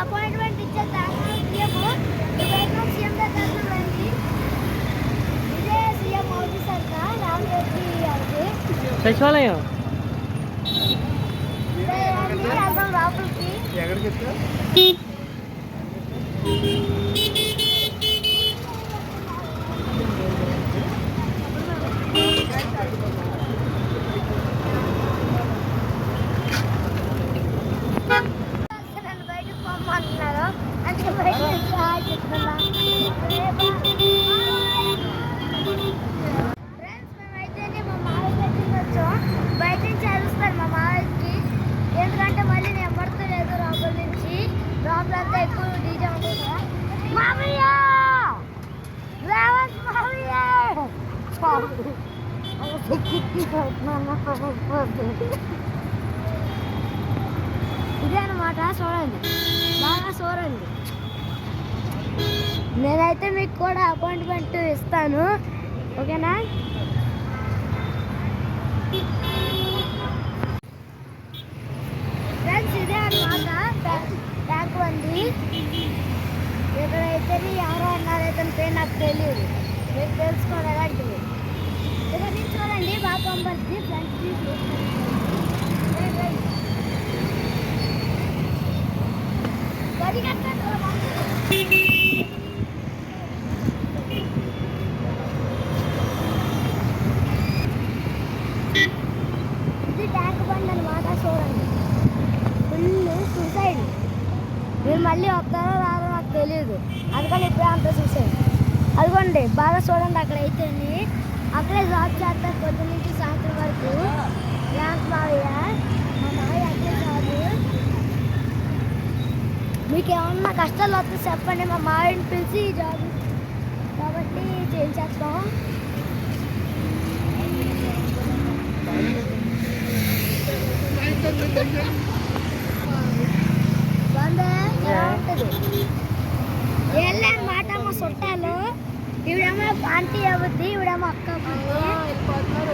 Appointment ఇచ్చేద్దాము. CM దగ్గర రండి. ఇదే సీఎం ఆఫీసర్ రామరెడ్డి గారికి సచివాలయం లోపలికి ఎక్కడికి బయటకు పొమ్మంటున్నారు. అంటే బయట చెప్తున్నా ఫ్రెండ్స్, మేమైతే మా మామయ్య దగ్గరికి వచ్చాం. బయట నుంచి అరుస్తారు మా మామయ్యకి. ఎందుకంటే మళ్ళీ నేను పడతలేదు లోపల నుంచి. లోపలంతా ఎక్కువ డీజే ఉంటుంది కదా. మామయ్య రేవంత్ మామయ్య ఇదే అనమాట. చూడండి, బాగా చూడండి. నేనైతే మీకు కూడా అపాయింట్మెంట్ ఇస్తాను, ఓకేనా? ఫ్రెండ్స్, ఇదే అనమాట ట్యాంక్ ఉంది. ఇక్కడైతే ఎవరో అన్నారు, ఇతని పేరు నాకు తెలియదు. మీరు తెలుసుకోవాలి ఎలాంటివి. ఇక్కడ నుంచి చూడండి, బాగా పంపండి. ఫ్రెండ్స్ ఇది ట్యాంక్ బండ్ అనమాట. చూడండి, ఫుల్ సూసైడ్. మీరు మళ్ళీ వస్తారో రాదో నాకు తెలియదు, అందుకని ఇప్పుడే అంత సూసైడ్. అదిగోండి, బాగా చూడండి. అక్కడైతే అక్కడే జాబ్ చేస్తారు పొద్దున్న నుంచి సాయంత్రం వరకు. ర్యాంక్ మావయ్య, మా మావయ్య అక్కడే జాబ్. మీకు ఏమన్నా కష్టాలు వస్తే చెప్పండి, మా మావయ్యని పిలిచి ఈ జాబ్ కాబట్టి చేయించేస్తాం. వెళ్ళమాట మా చుట్టాలు. ఇవిడేమో ఆంటీ అవుద్ది, ఇవిడేమో అక్క అవుద్ది.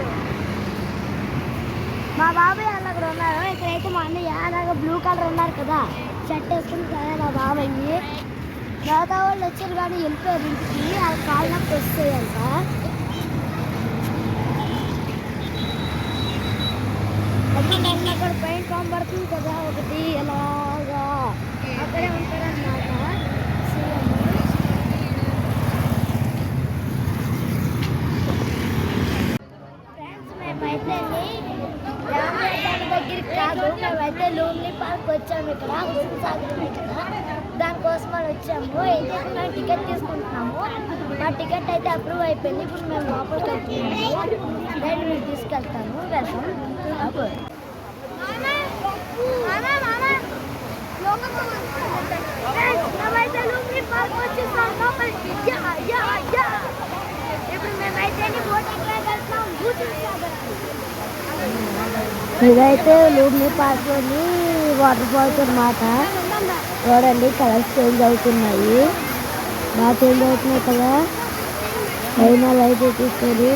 మా బాబాయ్ అలాగ ఉన్నారు. ఇక్కడైతే మా అన్నయ్య అలాగ బ్లూ కలర్ ఉన్నారు కదా, షర్ట్ వేసుకుని కదా మా బాబాయ్. మిగతా వాళ్ళు వచ్చారు కానీ వెళ్ళిపోయారు ఇంటికి. వాళ్ళ కాళ్ళు నొప్పి వస్తాయంట. అక్కడ పైన కనబడుతుంది కదా ఒకటి, ఎలాగా అక్కడే ఉంటారన్నమాట సీఎం. ఫ్రెండ్స్, మేమైతే రామరెడ్డి దగ్గరికి కాదు, మేమైతే లూమ్లీ పార్క్ వచ్చాము. ఇక్కడ హుస్సేన్ సాగర్ ఇక్కడ దానికోసం అని వచ్చాము. అయితే మేము టికెట్ తీసుకుంటున్నాము. మా టికెట్ అయితే అప్రూవ్ అయిపోయింది. ఇప్పుడు మేము లోపలికి వెళ్తున్నాము. నేను మీకు తీసుకెళ్తాను. వెళ్తాం. ఇదైతే లూమ్లీ పార్క్లోని వాటర్ ఫాల్స్ అన్నమాట. చూడండి, కలర్స్ చేంజ్ అవుతున్నాయి. బాగా చేంజ్ అవుతున్నాయి కదా. అయినా లైట్ తీసుకొని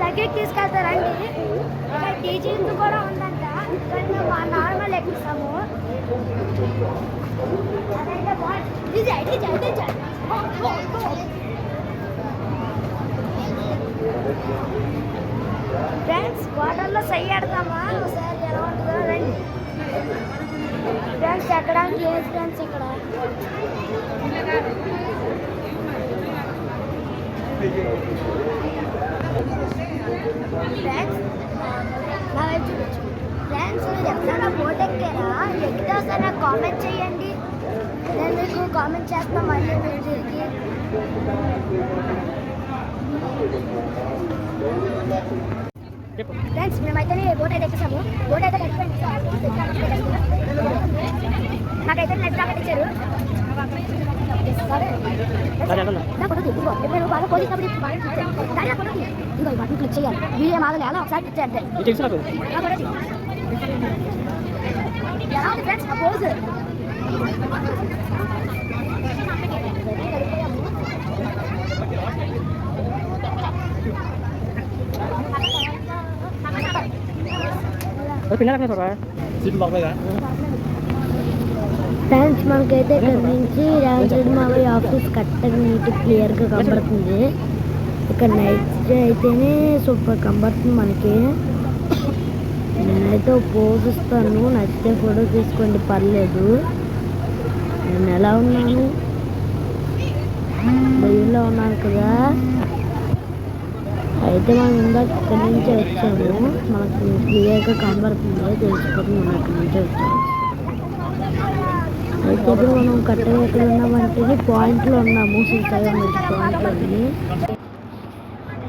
దగ్గరికి తీసుకెళ్తారండి. ఇక్కడ టీచింగ్ కూడా ఉందంట. మా నార్మల్ ఎక్కిస్తాము. ఫ్రెండ్స్, వాటర్లో సయ్యాడతామా ఒకసారి, ఎలా ఉంటుందో రండి. ఫ్రెండ్స్, ఎక్కడానికి లేదు ఫ్రెండ్స్. ఇక్కడ ఫ్రెండ్స్, నా వైపు చూడొచ్చు. ఫ్రెండ్స్, మీరు ఎప్పుడైనా బోట్ ఎక్కారా? ఎక్కితే వస్తే నాకు కామెంట్ చేయండి. నేను మీకు కామెంట్ చేస్తాను మళ్ళీ మీరు తిరిగి. ఫ్రెండ్స్, మేమైతే బోట్ అయితే ఎక్కేసాము. బోట్ అయితే కట్టిపోయింది. నాకైతే నెట్ జాకెట్ ఇచ్చారు. బాగా పోలీస్ కాబట్టి ఇంకో బటన్ క్లిక్ చేయాలి. వీడియో మాదలే అలా ఒకసారి క్లిక్ చేయండి. ఎలా ఉంది ఫ్రెండ్స్ ఆ పోజ్? ఫ్రెండ్స్ మనకైతే ఇక్కడ నుంచి రాజరెడ్డి మావయ్య ఆఫీస్ కరెక్ట్గా నీట్ క్లియర్గా కనబడుతుంది. ఇక్కడ నైట్ స్టే అయితేనే సూపర్ కనబడుతుంది మనకి. నేనైతే పోజ్ ఇస్తాను, నచ్చితే ఫోటో తీసుకోండి పర్లేదు. నేను ఎలా ఉన్నాను, బయలులో ఉన్నాను కదా. అయితే మనం ఇందాక ఇక్కడి నుంచే వచ్చాము, మనకు క్లియర్గా కనబడుతుంది తెలిసిపోతుంది మనం ఇక్కడి నుంచే వచ్చాము. అయితే ఇప్పుడు మనం కరెక్ట్గా ఎక్కడ ఉన్నామంటే పాయింట్లో ఉన్నాము, సూసైడ్ పాయింట్లోని.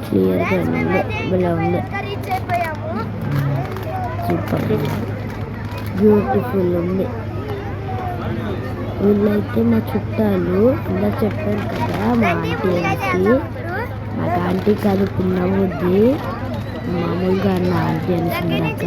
క్లియర్గా ఉంది, ఇలా ఉంది, సూపర్ బ్యూటిఫుల్ ఉంది. వీళ్ళైతే మా చుట్టాలు, అందరు చెప్పారు కదా మా ఆంటీ అనేసి. నాకు ఆంటీ కాదు పిల్ల బుద్ధి, మామూలుగా నా ఆంటీ అనేసిందాక.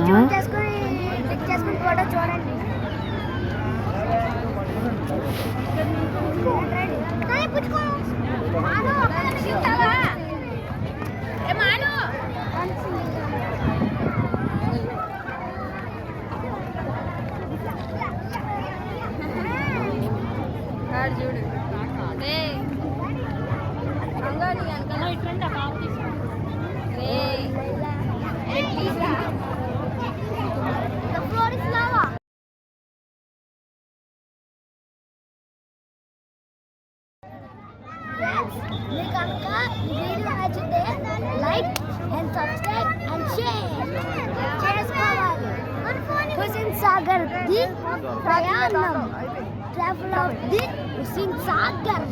చూడు మీకు కనుక వీడియో నచ్చితే like and subscribe and share చేసుకోవాలి. హుస్సేన్ సాగర్ ది ప్రయాణం, travel of the Hussain Sagar.